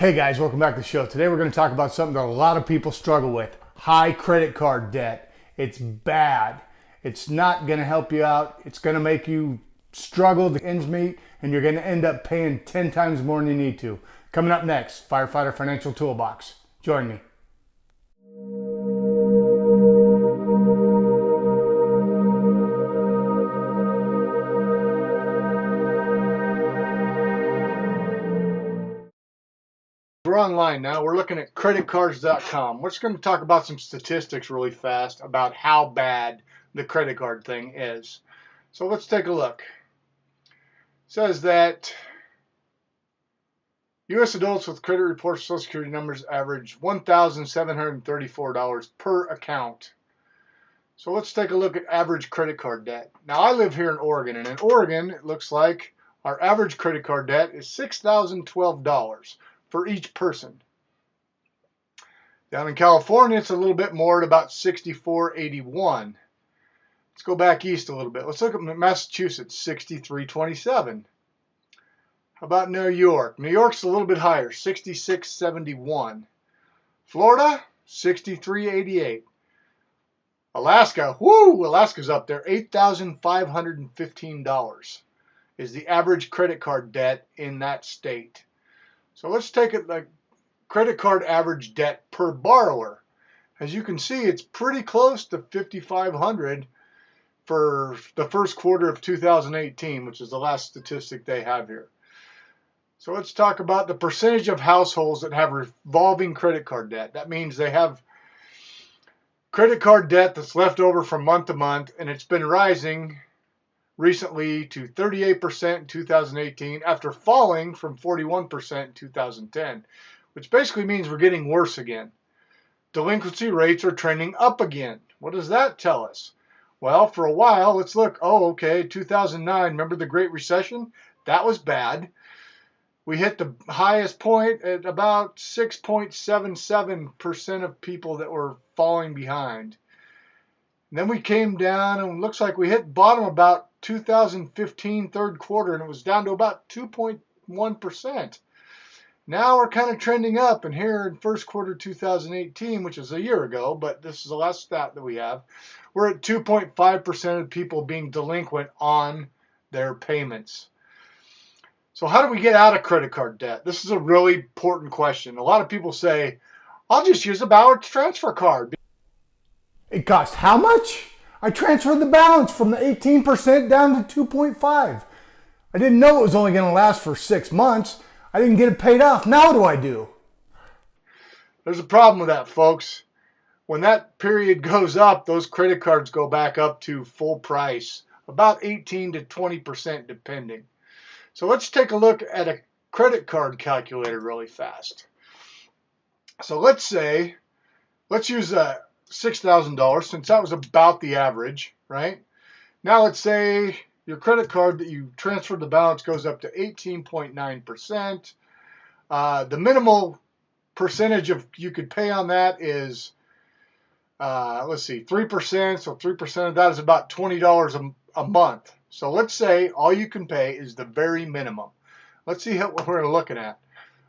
Hey guys, welcome back to the show. Today we're going to talk about something that a lot of people struggle with. High credit card debt. It's bad. It's not going to help you out. It's going to make you struggle to ends meet, and you're going to end up paying 10 times more than you need to. Coming up next, Firefighter Financial Toolbox. Join me. We're online now. We're looking at creditcards.com. We're just going to talk about some statistics really fast about how bad the credit card thing is. So let's take a look. It says that U.S. adults with credit reports Social Security numbers average $1,734 per account. So let's take a look at average credit card debt. Now I live here in Oregon, and in Oregon it looks like our average credit card debt is $6,012 for each person. Down in California, it's a little bit more at about $64.81. Let's go back east a little bit. Let's look at Massachusetts, $63.27. How about New York? New York's a little bit higher, $66.71. Florida, $63.88. Alaska, Alaska's up there, $8,515 is the average credit card debt in that state. So let's take it like credit card average debt per borrower. As you can see, it's pretty close to $5,500 for the first quarter of 2018, which is the last statistic they have here. So let's talk about the percentage of households that have revolving credit card debt. That means they have credit card debt that's left over from month to month, and it's been rising recently to 38% in 2018 after falling from 41% in 2010, which basically means we're getting worse again. Delinquency rates are trending up again. What does that tell us? Well, for a while, let's look. 2009, remember the Great Recession? That was bad. We hit the highest point at about 6.77% of people that were falling behind. And then we came down, and it looks like we hit bottom about 2015 third quarter, and it was down to about 2.1%. Now we're kind of trending up, and here in first quarter 2018, which is a year ago, but this is the last stat that we have, we're at 2.5% of people being delinquent on their payments. So how do we get out of credit card debt? This is a really important question. A lot of people say, I'll just use a balance transfer card. It cost how much? I transferred the balance from the 18% down to 2.5. I didn't know it was only going to last for 6 months. I didn't get it paid off. Now what do I do? There's a problem with that, folks. When that period goes up, those credit cards go back up to full price, about 18 to 20% depending. So let's take a look at a credit card calculator really fast. So let's use $6,000 since that was about the average, right? Now let's say your credit card that you transferred the balance goes up to 18.9%. The minimal percentage of you could pay on that is, 3%. So 3% of that is about $20 a month. So let's say all you can pay is the very minimum. Let's see what we're looking at.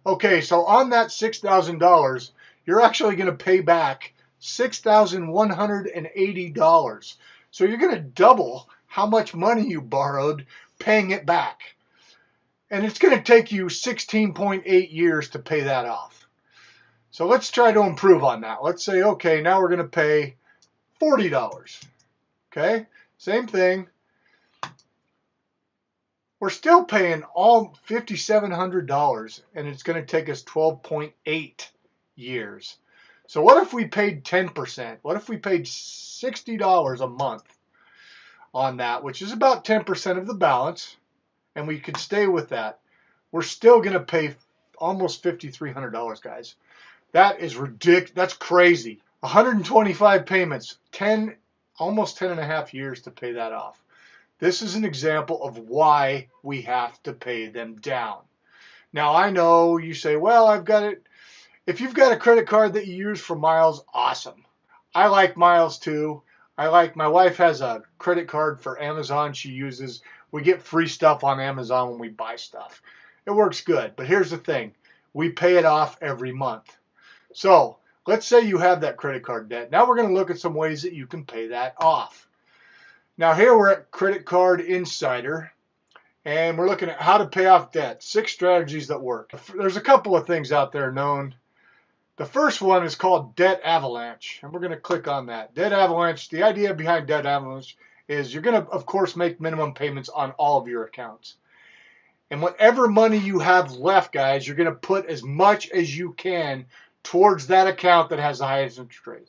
Okay, so on that $6,000, you're actually going to pay back $6,180. So you're going to double how much money you borrowed paying it back. And it's going to take you 16.8 years to pay that off. So let's try to improve on that. Let's say, okay, now we're going to pay $40. Okay, same thing. We're still paying all $5,700, and it's going to take us 12.8 years. So what if we paid 10%? What if we paid $60 a month on that, which is about 10% of the balance, and we could stay with that? We're still going to pay almost $5,300, guys. That is ridiculous. That's crazy. 125 payments, almost 10 and a half years to pay that off. This is an example of why we have to pay them down. Now, I know you say, well, I've got it. If you've got a credit card that you use for miles, awesome. I like miles too. My wife has a credit card for Amazon she uses. We get free stuff on Amazon when we buy stuff. It works good. But here's the thing. we pay it off every month. So let's say you have that credit card debt. Now we're going to look at some ways that you can pay that off. Now here we're at Credit Card Insider, and we're looking at how to pay off debt. 6 strategies that work. There's a couple of things out there known. The first one is called Debt Avalanche, and we're going to click on that. Debt Avalanche, the idea behind Debt Avalanche is you're going to, of course, make minimum payments on all of your accounts. And whatever money you have left, guys, you're going to put as much as you can towards that account that has the highest interest rate.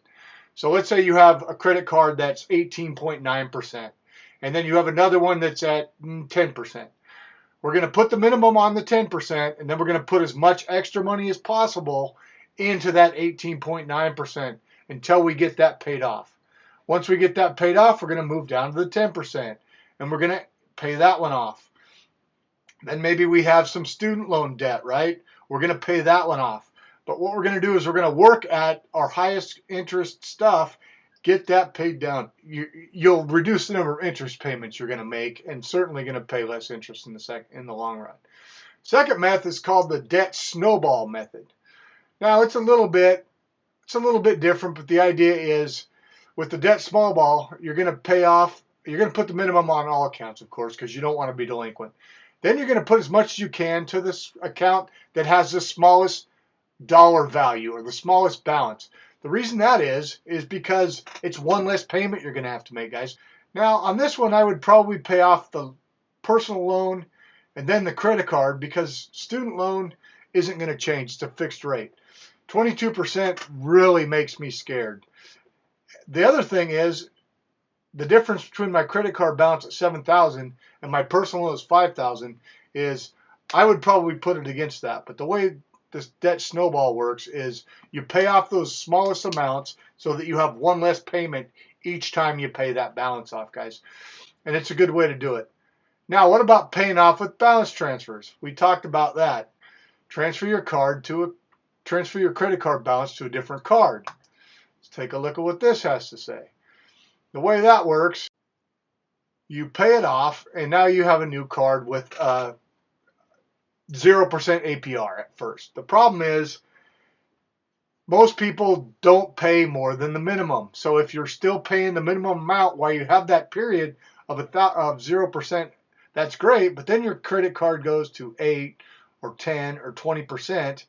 So let's say you have a credit card that's 18.9%, and then you have another one that's at 10%. We're going to put the minimum on the 10%, and then we're going to put as much extra money as possible into that 18.9% until we get that paid off. Once we get that paid off, we're going to move down to the 10%, and we're going to pay that one off. Then maybe we have some student loan debt, right? We're going to pay that one off. But what we're going to do is we're going to work at our highest interest stuff, get that paid down. You'll reduce the number of interest payments you're going to make, and certainly going to pay less interest in the long run. Second method is called the debt snowball method. Now it's a little bit different, but the idea is with the debt snowball, you're going to put the minimum on all accounts, of course, because you don't want to be delinquent. Then you're going to put as much as you can to this account that has the smallest dollar value or the smallest balance. The reason that is because it's one less payment you're going to have to make, guys. Now on this one, I would probably pay off the personal loan and then the credit card, because student loan isn't going to change. It's a fixed rate. 22% really makes me scared. The other thing is the difference between my credit card balance at $7,000 and my personal loan is $5,000 is I would probably put it against that. But the way this debt snowball works is you pay off those smallest amounts so that you have one less payment each time you pay that balance off, guys. And it's a good way to do it. Now, what about paying off with balance transfers? We talked about that. Transfer your credit card balance to a different card. Let's take a look at what this has to say. The way that works, you pay it off, and now you have a new card with 0% APR at first. The problem is most people don't pay more than the minimum. So if you're still paying the minimum amount while you have that period of 0%, that's great, but then your credit card goes to 8 or 10 or 20%.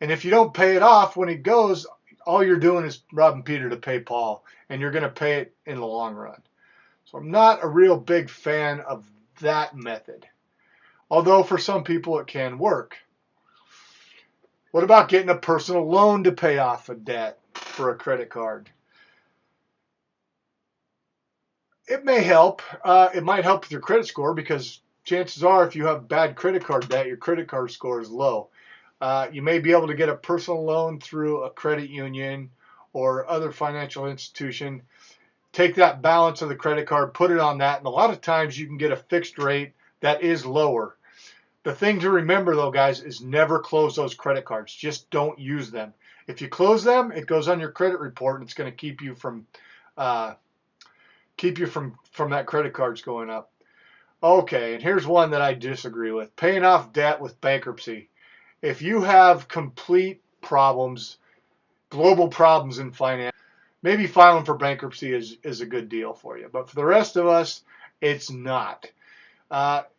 And if you don't pay it off when it goes, all you're doing is robbing Peter to pay Paul, and you're going to pay it in the long run. So I'm not a real big fan of that method, although for some people it can work. What about getting a personal loan to pay off a debt for a credit card? It may help. It might help with your credit score, because chances are if you have bad credit card debt, your credit card score is low. You may be able to get a personal loan through a credit union or other financial institution. Take that balance of the credit card, put it on that, and a lot of times you can get a fixed rate that is lower. The thing to remember, though, guys, is never close those credit cards. Just don't use them. If you close them, it goes on your credit report, and it's going to keep you from that credit cards going up. Okay, and here's one that I disagree with: paying off debt with bankruptcy. If you have complete problems, global problems in finance, maybe filing for bankruptcy is a good deal for you. But for the rest of us, it's not.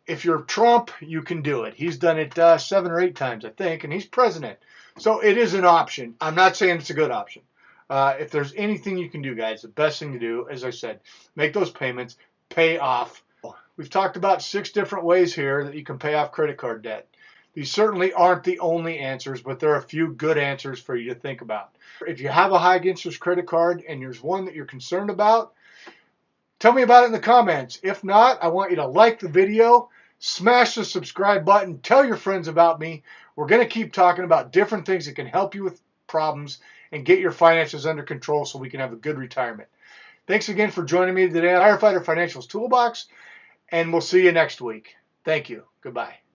If you're Trump, you can do it. He's done it 7 or 8 times, I think, and he's president. So it is an option. I'm not saying it's a good option. If there's anything you can do, guys, the best thing to do, as I said, make those payments, pay off. We've talked about 6 different ways here that you can pay off credit card debt. These certainly aren't the only answers, but there are a few good answers for you to think about. If you have a high interest credit card and there's one that you're concerned about, tell me about it in the comments. If not, I want you to like the video, smash the subscribe button, tell your friends about me. We're going to keep talking about different things that can help you with problems and get your finances under control so we can have a good retirement. Thanks again for joining me today on Firefighter Financials Toolbox, and we'll see you next week. Thank you. Goodbye.